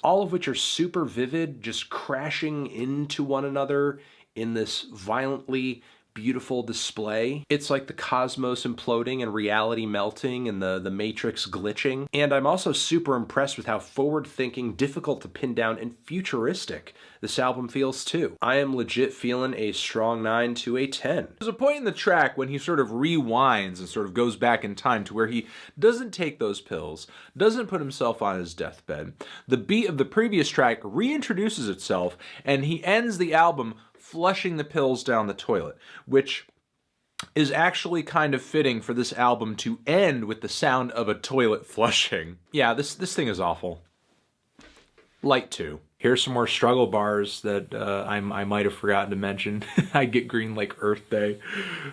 all of which are super vivid, just crashing into one another in this violently beautiful display. It's like the cosmos imploding and reality melting and the matrix glitching. And I'm also super impressed with how forward-thinking, difficult to pin down, and futuristic this album feels too. I am legit feeling a strong 9 to a 10. There's a point in the track when he sort of rewinds and sort of goes back in time to where he doesn't take those pills, doesn't put himself on his deathbed. The beat of the previous track reintroduces itself, and he ends the album flushing the pills down the toilet, which is actually kind of fitting for this album to end with the sound of a toilet flushing. Yeah, this thing is awful. Light 2. Here's some more struggle bars that I might have forgotten to mention. I get green like Earth Day.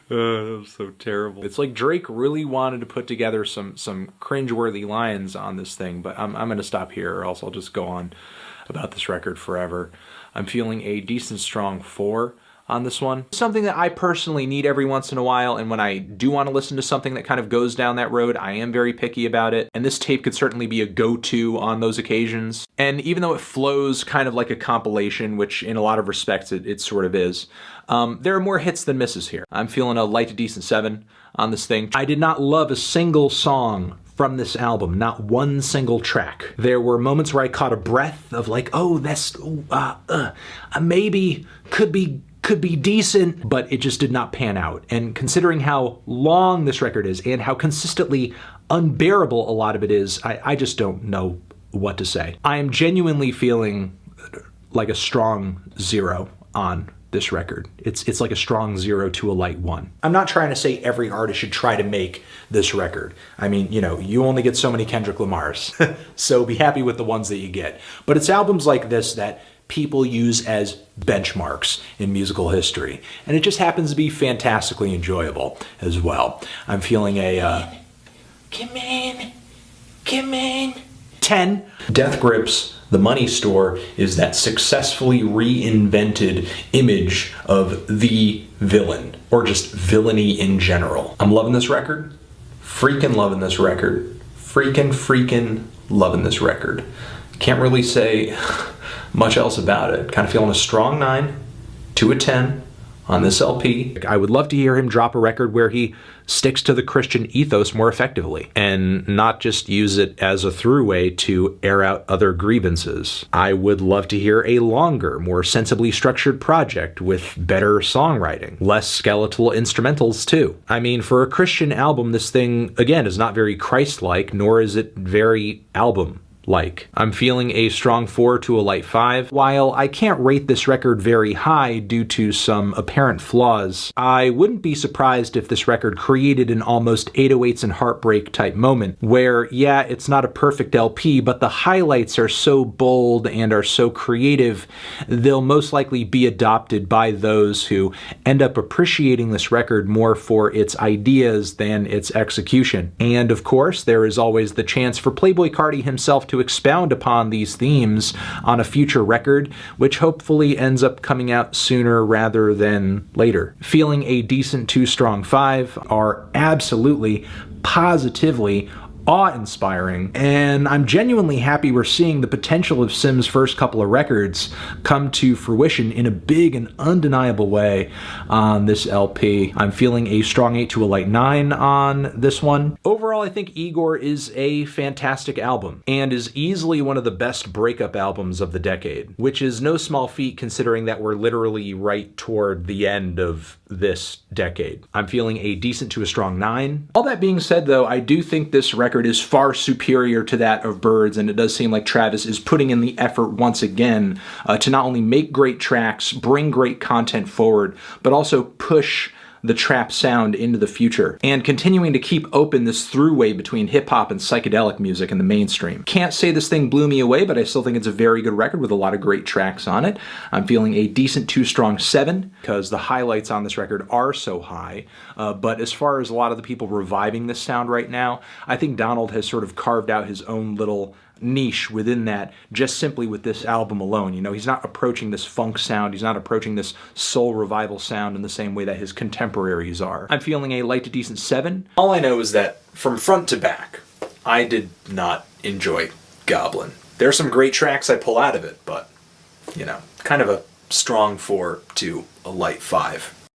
That was so terrible. It's like Drake really wanted to put together some cringeworthy lines on this thing, but I'm going to stop here or else I'll just go on about this record forever. I'm feeling a decent strong 4 on this one. Something that I personally need every once in a while, and when I do want to listen to something that kind of goes down that road, I am very picky about it, and this tape could certainly be a go-to on those occasions. And even though it flows kind of like a compilation, which in a lot of respects it sort of is, there are more hits than misses here. I'm feeling a light to decent 7 on this thing. I did not love a single song from this album, not one single track. There were moments where I caught a breath of like, oh, that's maybe could be decent, but it just did not pan out. And considering how long this record is and how consistently unbearable a lot of it is, I just don't know what to say. I am genuinely feeling like a strong 0 on this record. It's like a strong 0 to a light 1. I'm not trying to say every artist should try to make this record. I mean, you know, you only get so many Kendrick Lamars, so be happy with the ones that you get. But it's albums like this that people use as benchmarks in musical history, and it just happens to be fantastically enjoyable as well. I'm feeling a come in 10. Death Grips, the money store, is that successfully reinvented image of the villain, or just villainy in general. I'm loving this record. Freaking loving this record. Freaking loving this record. Can't really say much else about it. Kind of feeling a strong 9 to a 10 on this LP. I would love to hear him drop a record where he sticks to the Christian ethos more effectively and not just use it as a throughway to air out other grievances. I would love to hear a longer, more sensibly structured project with better songwriting, less skeletal instrumentals too. I mean, for a Christian album, this thing, again, is not very Christ-like, nor is it very album like. I'm feeling a strong 4 to a light 5. While I can't rate this record very high due to some apparent flaws, I wouldn't be surprised if this record created an almost 808s and Heartbreak type moment where, yeah, it's not a perfect LP, but the highlights are so bold and are so creative, they'll most likely be adopted by those who end up appreciating this record more for its ideas than its execution. And of course, there is always the chance for Playboi Carti himself to expound upon these themes on a future record, which hopefully ends up coming out sooner rather than later. Feeling a decent 2 strong 5 are absolutely, positively awe-inspiring, and I'm genuinely happy we're seeing the potential of Sim's first couple of records come to fruition in a big and undeniable way on this LP. I'm feeling a strong 8 to a light 9 on this one. Overall, I think Igor is a fantastic album and is easily one of the best breakup albums of the decade, which is no small feat considering that we're literally right toward the end of this decade. I'm feeling a decent to a strong 9. All that being said, though, I do think this record is far superior to that of Birds, and it does seem like Travis is putting in the effort once again to not only make great tracks, bring great content forward, but also push the trap sound into the future, and continuing to keep open this throughway between hip-hop and psychedelic music in the mainstream. Can't say this thing blew me away, but I still think it's a very good record with a lot of great tracks on it. I'm feeling a decent 2 strong 7, because the highlights on this record are so high, but as far as a lot of the people reviving this sound right now, I think Donald has sort of carved out his own little niche within that just simply with this album alone. You know, he's not approaching this funk sound, he's not approaching this soul revival sound in the same way that his contemporaries are. I'm feeling a light to decent 7. All I know is that from front to back, I did not enjoy Goblin. There are some great tracks I pull out of it, but, kind of a strong 4 to a light 5.